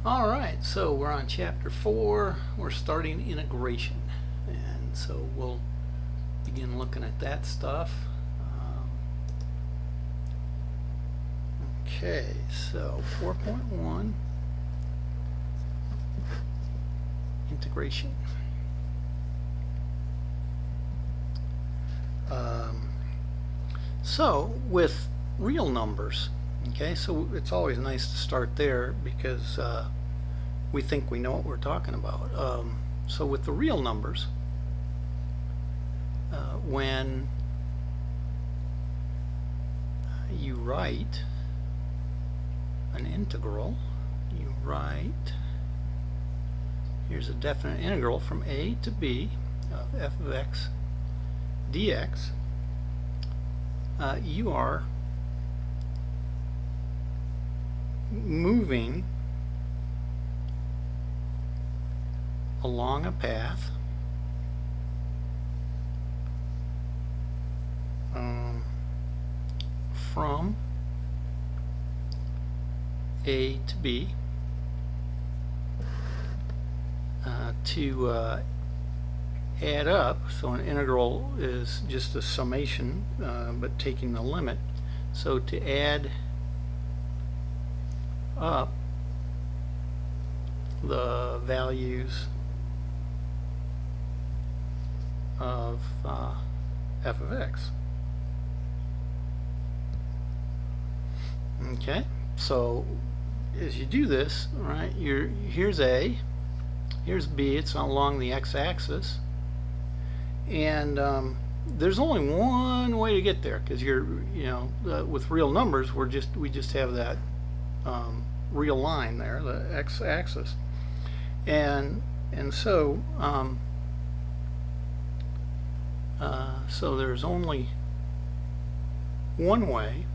Alright, so we're on chapter 4. We're starting integration. And so we'll begin looking at that stuff. Okay, so 4.1 integration. So with real numbers, okay, so it's always nice to start there because we think we know what we're talking about. So with the real numbers, when you write an integral, you write, here's a definite integral from a to b of f of x dx, you are moving along a path from a to b to add up. So an integral is just a summation, but taking the limit. So to add up the values of f of x. Okay, so as you do this, right, here's a, here's b, it's along the x-axis, and there's only one way to get there, because with real numbers we just have that real line there, the x-axis, and so so there's only one way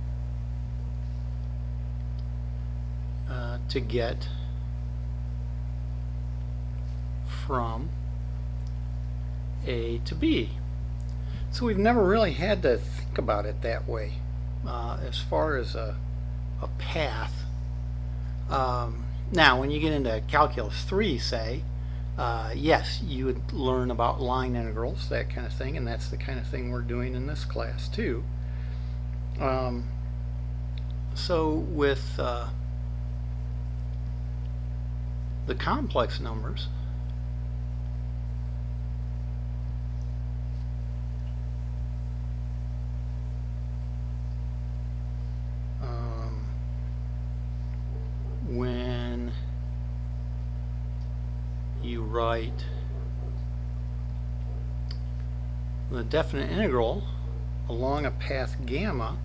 to get from a to b. So we've never really had to think about it that way as far as a path. Now when you get into calculus 3, say, yes, you would learn about line integrals, that kind of thing, and that's the kind of thing we're doing in this class too. So with the complex numbers, when you write the definite integral along a path gamma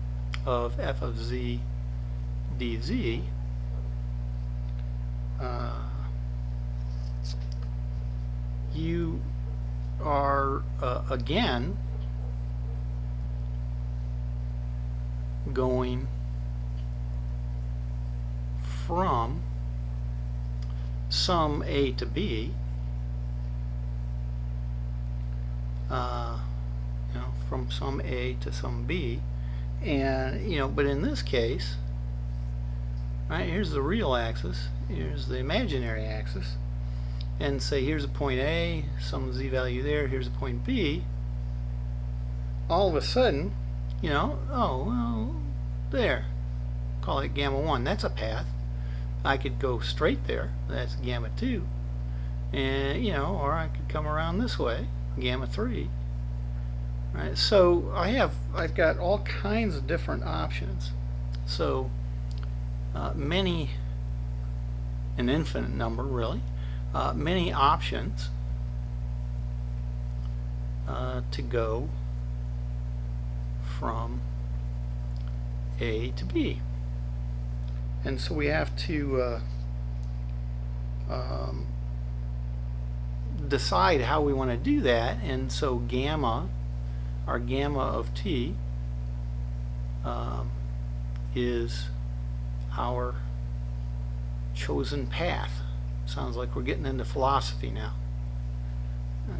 of f of z dz, you are again going from some a to b, from some a to some b, and but in this case, right, here's the real axis, here's the imaginary axis, and say here's a point A, some z value there, here's a point B. All of a sudden, oh well, there, call it gamma 1, that's a path. I could go straight there, that's gamma 2, and or I could come around this way, gamma 3. Right, so I've got all kinds of different options. So many, an infinite number really, many options to go from A to B. And so we have to decide how we want to do that, and so gamma, our gamma of t, is our chosen path. Sounds like we're getting into philosophy now.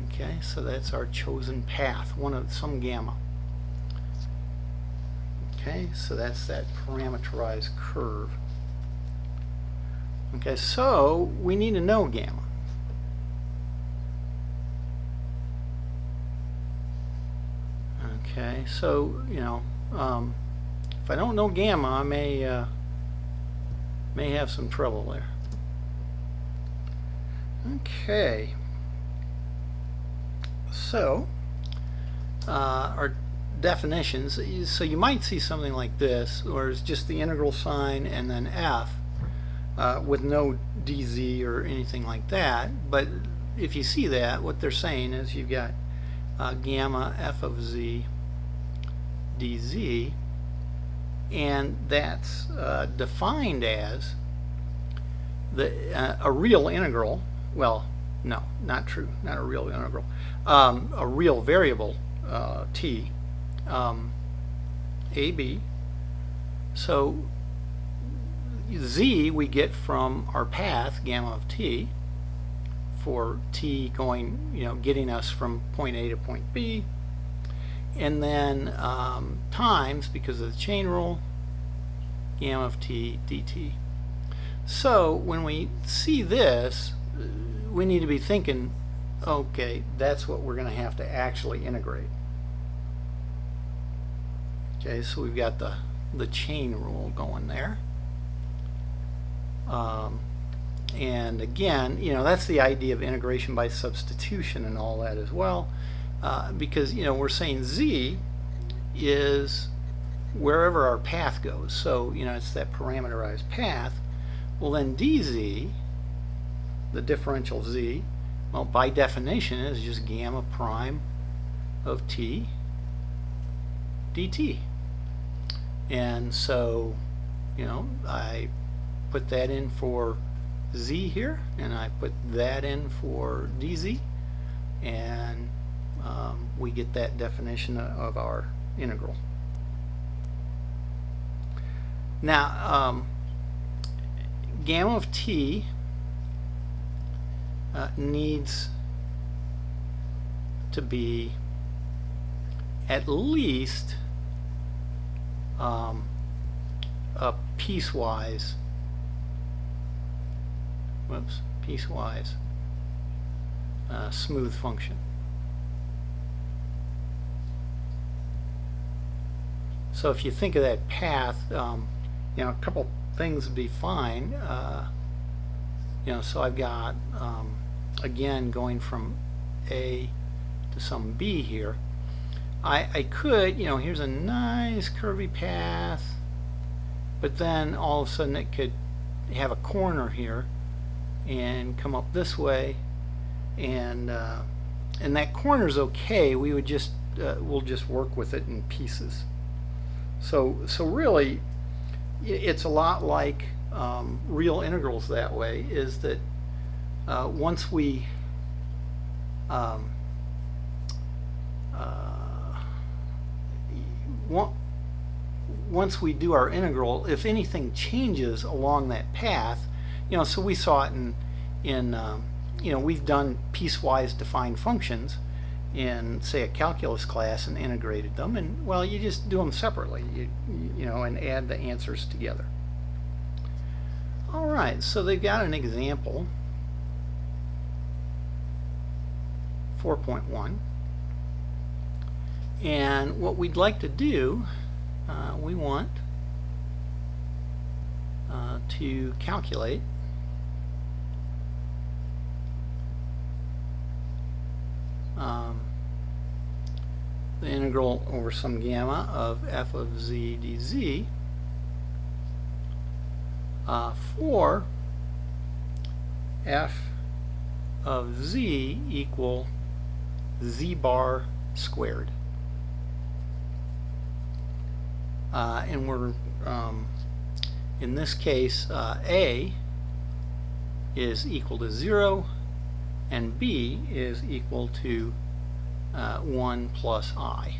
Okay, so that's our chosen path, one of some gamma. Okay, so that's that parameterized curve. Okay, so we need to know gamma. Okay, so if I don't know gamma, I may have some trouble there. Okay, so our definitions. So you might see something like this, or it's just the integral sign and then f with no dz or anything like that. But if you see that, what they're saying is you've got gamma f of z dz, and that's defined as a real integral. Well, no, not true, not a real integral. A real variable t, ab. So z we get from our path gamma of t for t going, getting us from point A to point B, and then times, because of the chain rule, gamma of t dt. So when we see this, we need to be thinking, okay, that's what we're going to have to actually integrate. Okay, so we've got the chain rule going there. And again, that's the idea of integration by substitution and all that as well, because we're saying z is wherever our path goes. So it's that parameterized path. Well, then dz, the differential z, well, by definition is just gamma prime of t dt. And so I put that in for z here, and I put that in for dz, and we get that definition of our integral. Now gamma of t needs to be at least a piecewise smooth function. So if you think of that path, a couple things would be fine. So I've got again going from A to some B here. I could, here's a nice curvy path, but then all of a sudden it could have a corner here and come up this way, and that corner's okay. We would just we'll just work with it in pieces. So really, it's a lot like real integrals that way. Is that once we once we do our integral, if anything changes along that path, so we saw it in we've done piecewise defined functions in, say, a calculus class and integrated them, and well, you just do them separately, and add the answers together. All right, so they've got an example 4.1, and what we'd like to do, we want to calculate the integral over some gamma of f of z dz for f of z equal z bar squared. And we're in this case A is equal to 0 and B is equal to 1 plus I.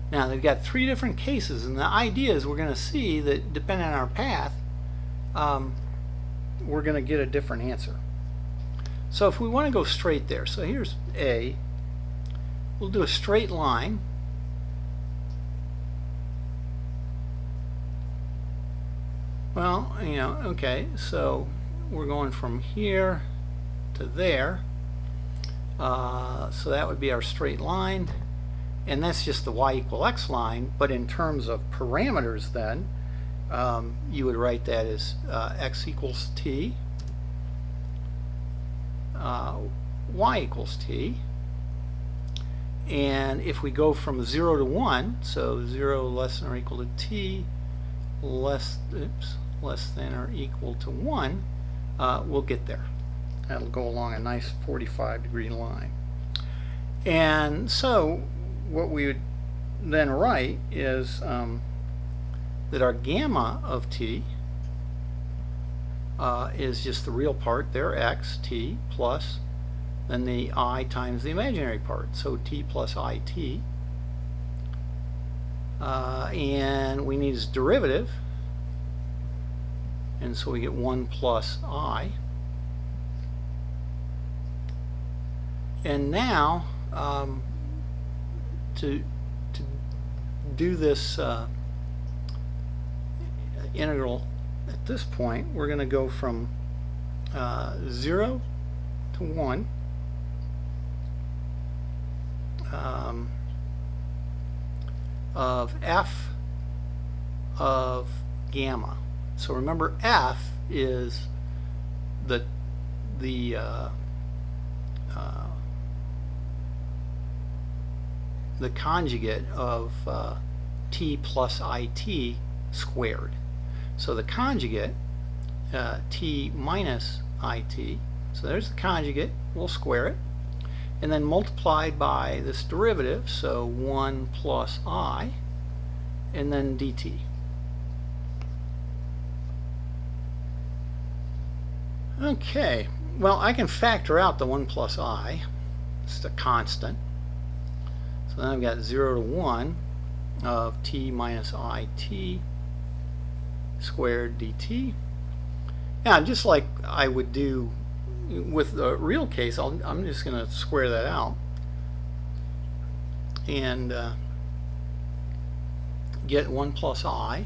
Now they've got three different cases, and the idea is we're going to see that depending on our path, we're going to get a different answer. So if we want to go straight there, so here's A, we'll do a straight line Well, okay, so we're going from here to there. So that would be our straight line. And that's just the y equal x line. But in terms of parameters then, you would write that as x equals t, y equals t. And if we go from 0 to 1, so 0 less than or equal to t, less than or equal to 1, we'll get there. That'll go along a nice 45-degree line. And so what we would then write is that our gamma of t is just the real part there, x, t, plus then the I times the imaginary part, so t plus it. And we need its derivative, and so we get 1 plus I. And now to do this integral at this point, we're going to go from 0 to 1 of f of gamma. So remember, f is the conjugate of t plus it squared. So the conjugate, t minus it, so there's the conjugate, we'll square it, and then multiplied by this derivative, so 1 plus I, and then dt. Okay, well, I can factor out the 1 plus I, it's a constant. So then I've got 0 to 1 of t minus it squared dt. Now, just like I would do with the real case, I'm just going to square that out and get 1 plus I,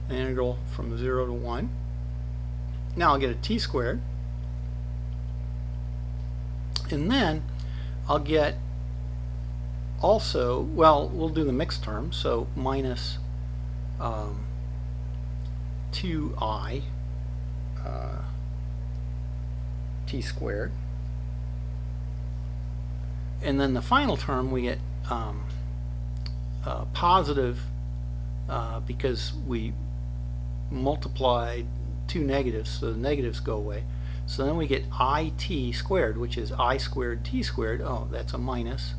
an integral from 0 to 1. Now I'll get a t squared, and then I'll get also, well, we'll do the mixed term, so minus 2I t squared, and then the final term we get positive because we multiplied two negatives, so the negatives go away. So then we get it squared, which is I squared t squared. Oh, that's a minus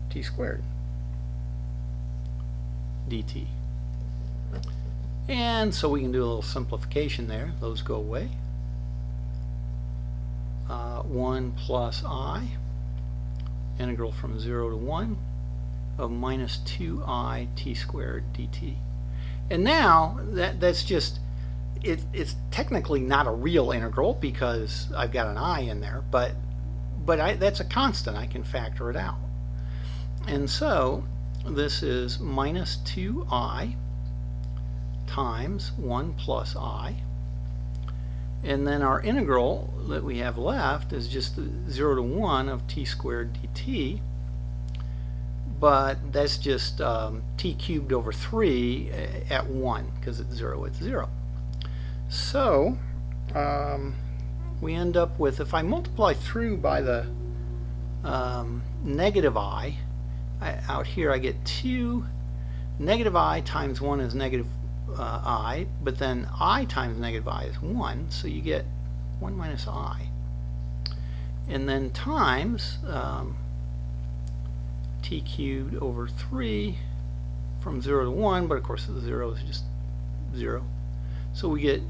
t squared dt. And so we can do a little simplification there. Those go away. 1 plus I, integral from 0 to 1 of minus 2I t squared dt. And now that's just, it's technically not a real integral because I've got an I in there, but that's a constant. I can factor it out. And so this is minus 2I times 1 plus I. And then our integral that we have left is just 0 to 1 of t squared dt. But that's just t cubed over 3 at 1, because at 0 it's 0. So we end up with, if I multiply through by the negative I, out here I get 2 negative I times 1 is negative I, but then I times negative I is 1, so you get 1 minus I. And then times t cubed over 3 from 0 to 1, but of course the 0 is just 0. So we get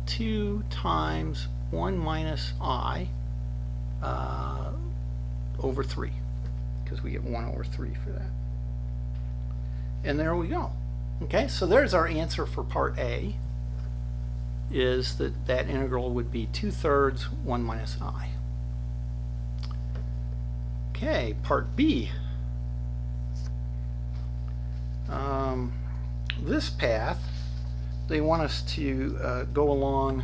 2 times 1 minus I over 3, because we get 1 over 3 for that. And there we go. Okay, so there's our answer for part A, is that integral would be 2/3 1 minus I. Okay, part B. This path they want us to go along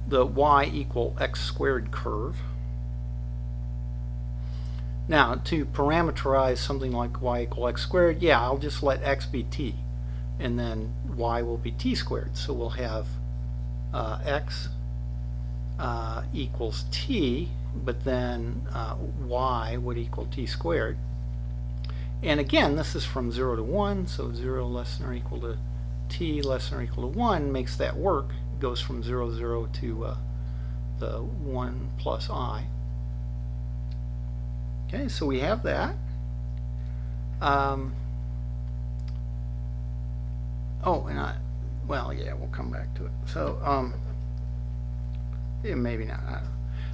the y equal x squared curve. Now, to parameterize something like y equal x squared, yeah, I'll just let x be t, and then y will be t squared. So we'll have x equals t, but then y would equal t squared. And again, this is from 0 to 1, so 0 less than or equal to t less than or equal to 1 makes that work. It goes from 0, 0 to the 1 plus I. Okay, so we have that. Well, yeah, we'll come back to it. So, yeah, maybe not. I don't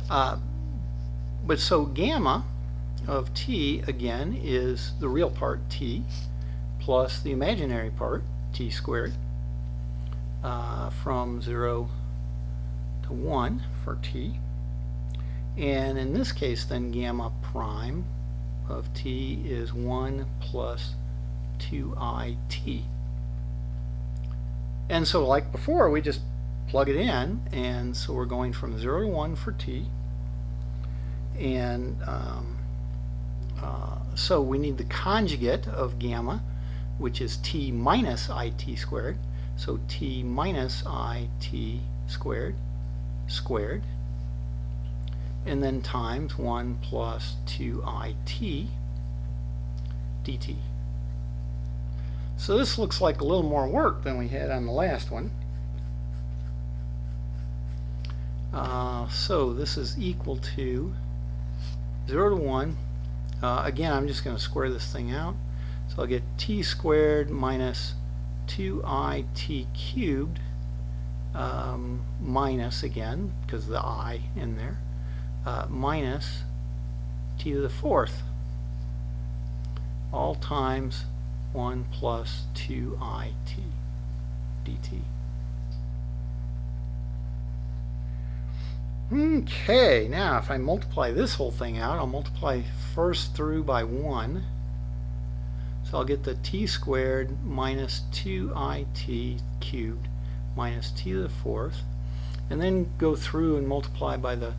know. But so gamma of t, again, is the real part, t, plus the imaginary part, t squared, from 0 to 1 for t. And in this case, then, gamma prime of t is 1 plus 2it. And so, like before, we just plug it in, and so we're going from 0 to 1 for t. And so we need the conjugate of gamma, which is t minus it squared. So t minus it squared squared, and then times 1 plus 2it dt. So this looks like a little more work than we had on the last one. So this is equal to 0 to 1. Again, I'm just going to square this thing out. So I'll get t squared minus 2it cubed minus, again, because of the I in there, minus t to the fourth, all times 1 plus 2it dt. Okay, now if I multiply this whole thing out, I'll multiply first through by 1. So I'll get the t squared minus 2it cubed minus t to the fourth, and then go through and multiply by the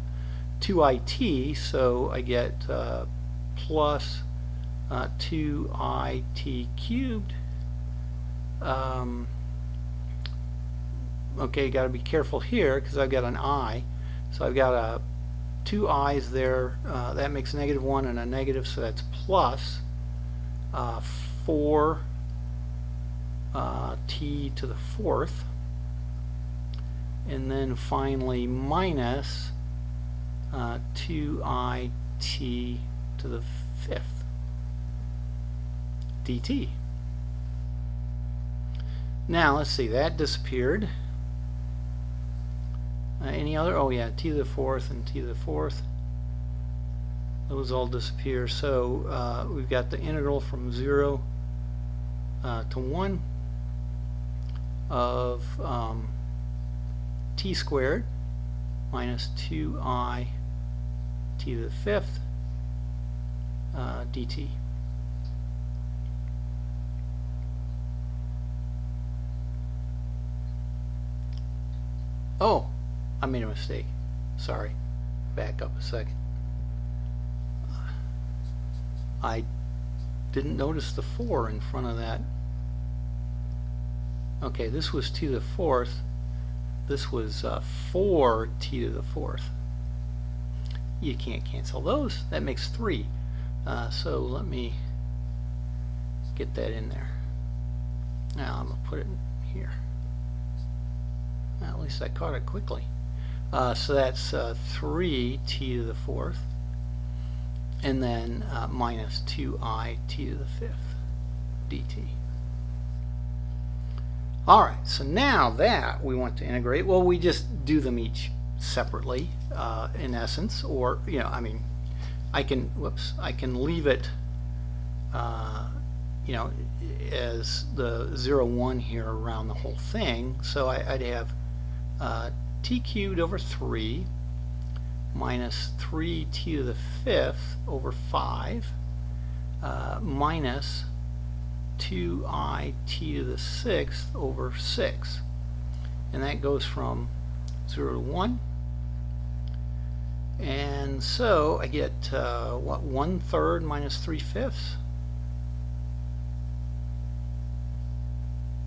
2it, so I get plus 2it cubed. Okay, got to be careful here because I've got an I. So I've got two i's there. That makes -1 and a negative, so that's plus 4 t to the fourth. And then finally minus 2it to the fifth dt. Now let's see, that disappeared. Any other? Oh yeah, t to the fourth and t to the fourth. Those all disappear. So we've got the integral from 0 to 1 of t squared minus 2i t to the fifth dt. Oh, I made a mistake. Sorry. Back up a second. I didn't notice the 4 in front of that. Okay, this was t to the fourth. This was 4 t to the fourth. You can't cancel those. That makes 3. So let me get that in there. Now I'm going to put it in here. At least I caught it quickly. So that's 3 t to the fourth, and then minus 2i t to the fifth dt. Alright, so now that we want to integrate, well, we just do them each separately, in essence, or, you know, I mean, I can leave it, you know, as the 0, 1 here around the whole thing. So I'd have t cubed over 3 minus 3t to the fifth over 5 minus 2i t to the 6th over 6. And that goes from 0 to 1. And so I get, what, 1/3 minus 3/5?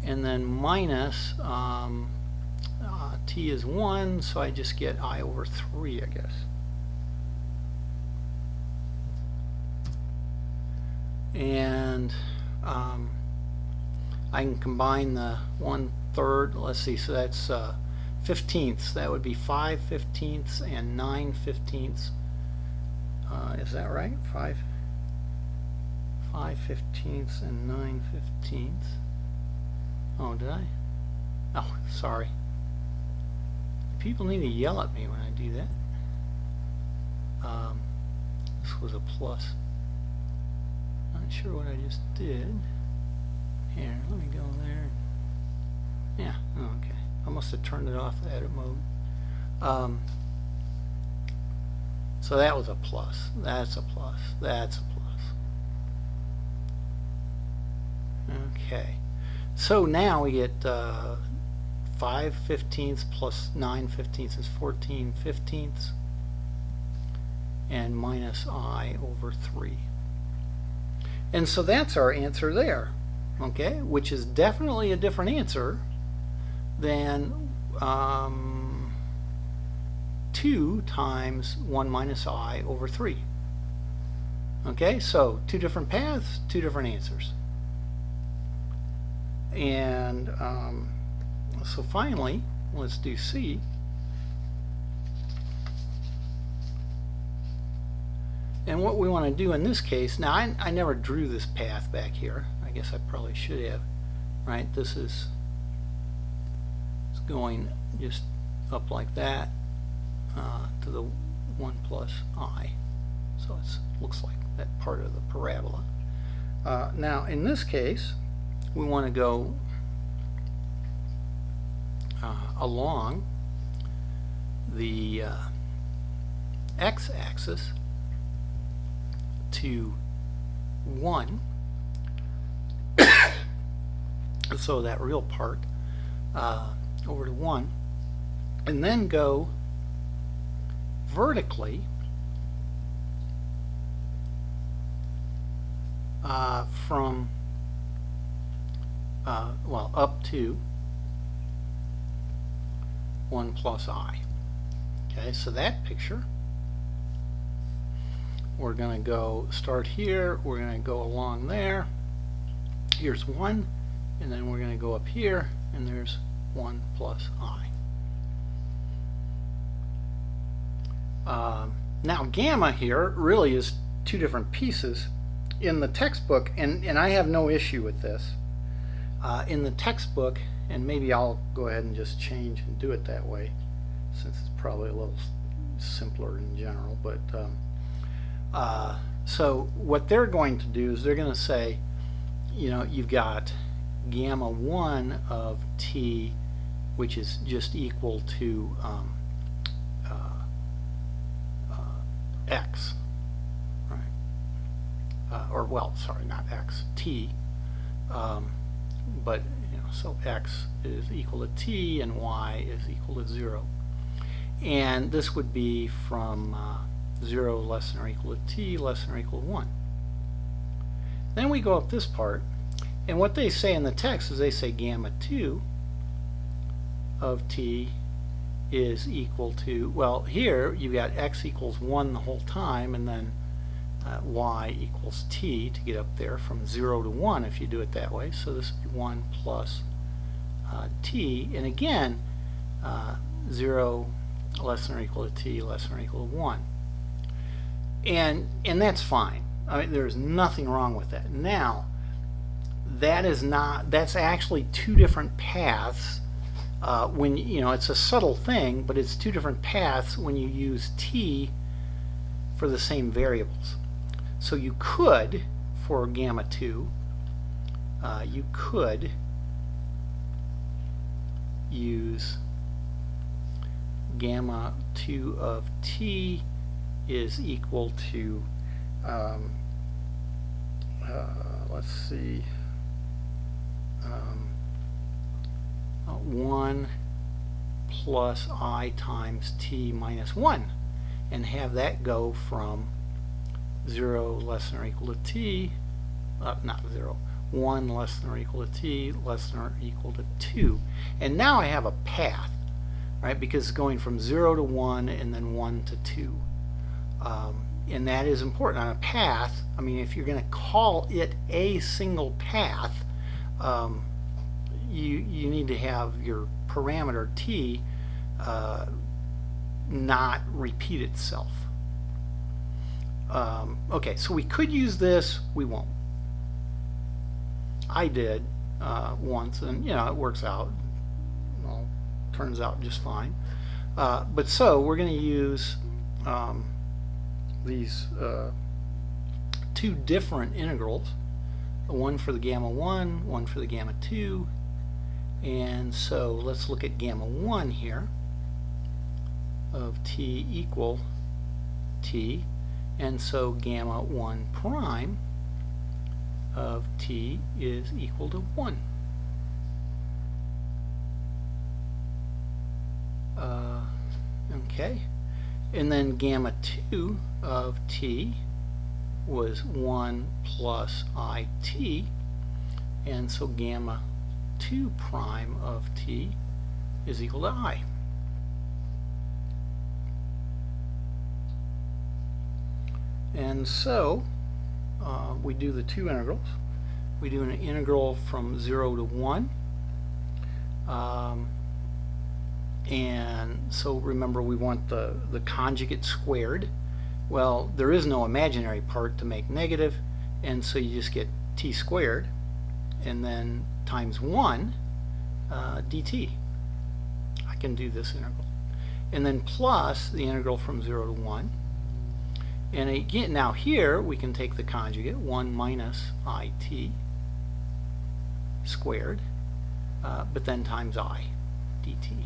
And then minus, t is 1, so I just get I over 3, I guess. And I can combine the 1/3, let's see, so that's 15ths. That would be 5/15 and 9/15. Is that right? 5/15 and 9/15. Oh, did I? Oh, sorry. People need to yell at me when I do that. This was a plus. Not sure what I just did. Here, let me go there. Yeah, okay. I must have turned it off, the edit mode. So that was a plus. That's a plus. That's a plus. Okay. So now we get 5/15 plus 9/15 is 14/15, and minus I over 3. And so that's our answer there, okay, which is definitely a different answer than 2 times 1 minus I over 3. Okay, so two different paths, two different answers. And so finally, let's do C. And what we want to do in this case, now I never drew this path back here. I guess I probably should have, right? This is going just up like that to the 1 plus I. So it looks like that part of the parabola. Now in this case, we want to go along the x-axis to 1. So that real part over to 1, and then go vertically from well, up to 1 plus I. Okay, so that picture, we're going to go start here, we're going to go along there, here's 1, and then we're going to go up here, and there's 1 plus I. Now gamma here really is two different pieces in the textbook, and I have no issue with this. In the textbook, and maybe I'll go ahead and just change and do it that way, since it's probably a little simpler in general, but so what they're going to do is they're going to say, you know, you've got gamma 1 of t, which is just equal to x, right? Or well, sorry, not x, t, but you know, so x is equal to t and y is equal to 0, and this would be from 0 less than or equal to t less than or equal to 1. Then we go up this part, and what they say in the text is they say gamma 2 of t is equal to, well, here you've got x equals 1 the whole time, and then y equals t to get up there from 0 to 1 if you do it that way. So this would be 1 plus t, and again 0 less than or equal to t less than or equal to 1. And that's fine. I mean, there's nothing wrong with that. Now, that's actually two different paths. When you know, it's a subtle thing, but it's two different paths when you use t for the same variables. So you could, for gamma 2, you could use gamma 2 of t is equal to let's see, 1 plus I times t minus 1, and have that go from 0 less than or equal to t, not 0, 1 less than or equal to t less than or equal to 2. And now I have a path, right, because it's going from 0 to 1 and then 1 to 2. And that is important. On a path, I mean, if you're going to call it a single path, you need to have your parameter t not repeat itself. Okay, so we could use this, we won't. I did once, and it works out. Well, turns out just fine. But so we're going to use these two different integrals, one for the gamma 1, one for the gamma 2. And so let's look at gamma 1 here of t equal t, and so gamma 1 prime of t is equal to 1. Okay, and then gamma 2 of t was 1 plus it, and so gamma 2 prime of t is equal to I. And so we do the two integrals. We do an integral from 0 to 1. And so remember, we want the conjugate squared. Well, there is no imaginary part to make negative, and so you just get t squared and then times 1 dt. I can do this integral. And then plus the integral from 0 to 1. And again, now here we can take the conjugate, 1 minus it squared, but then times I dt.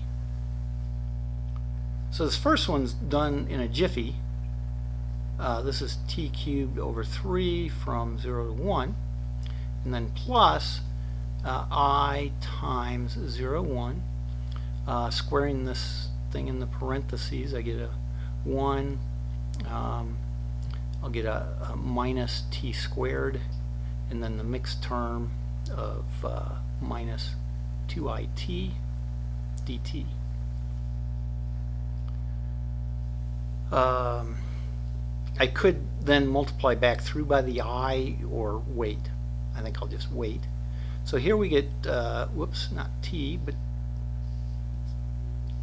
So this first one's done in a jiffy. This is t cubed over 3 from 0 to 1, and then plus I times 0, 1. Squaring this thing in the parentheses, I get a 1. I'll get a minus t squared, and then the mixed term of minus 2it dt. I could then multiply back through by the I or wait. I think I'll just wait. So here we get, whoops, not t, but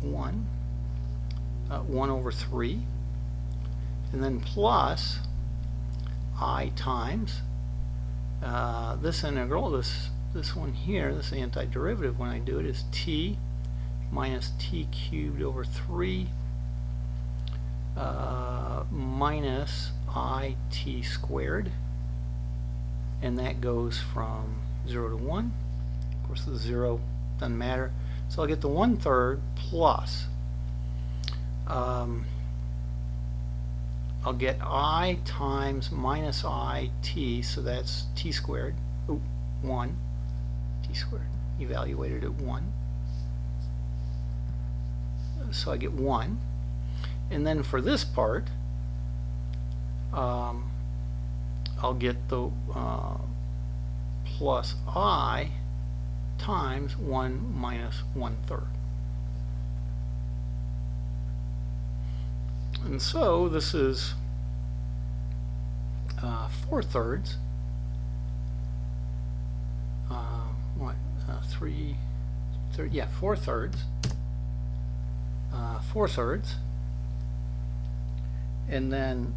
1. 1 over 3. And then plus I times this integral, this one here, this antiderivative when I do it, is t minus t cubed over 3 minus it squared, and that goes from 0 to 1. Of course the 0 doesn't matter, so I'll get the 1/3 plus I'll get I times minus it, so that's t squared, 1, t squared, evaluated at 1. So I get 1. And then for this part, I'll get the plus I times 1 minus 1/3. And so this is 4/3. 4/3. 4/3. And then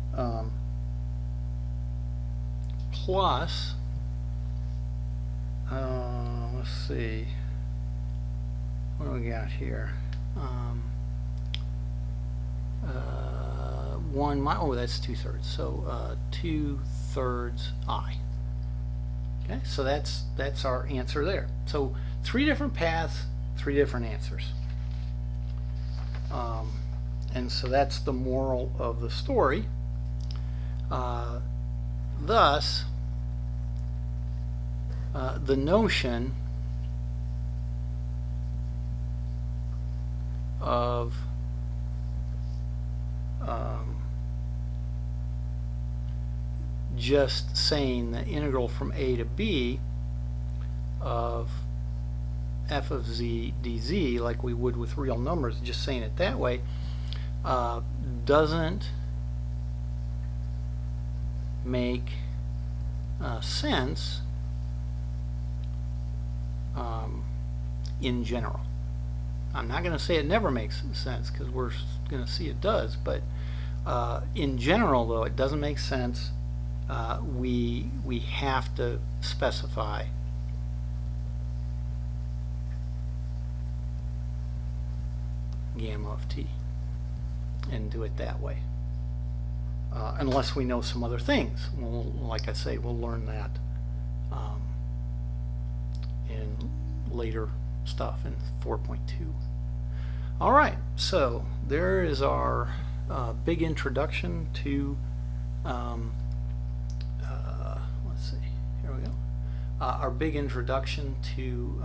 plus, let's see, what do we got here? 1 minus, oh, that's 2/3, so 2/3 I. Okay, so that's our answer there. So 3 different paths, 3 different answers. And so that's the moral of the story. Thus, the notion of just saying the integral from a to b of f of z dz, like we would with real numbers, just saying it that way, doesn't make sense in general. I'm not going to say it never makes sense, because we're going to see it does, but in general, though, it doesn't make sense. We have to specify gamma of t and do it that way, unless we know some other things. Well, like I say, we'll learn that in later stuff in 4.2. All right, so there is our big introduction to let's see, here we go, our big introduction to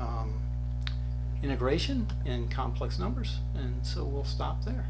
integration in complex numbers, and so we'll stop there.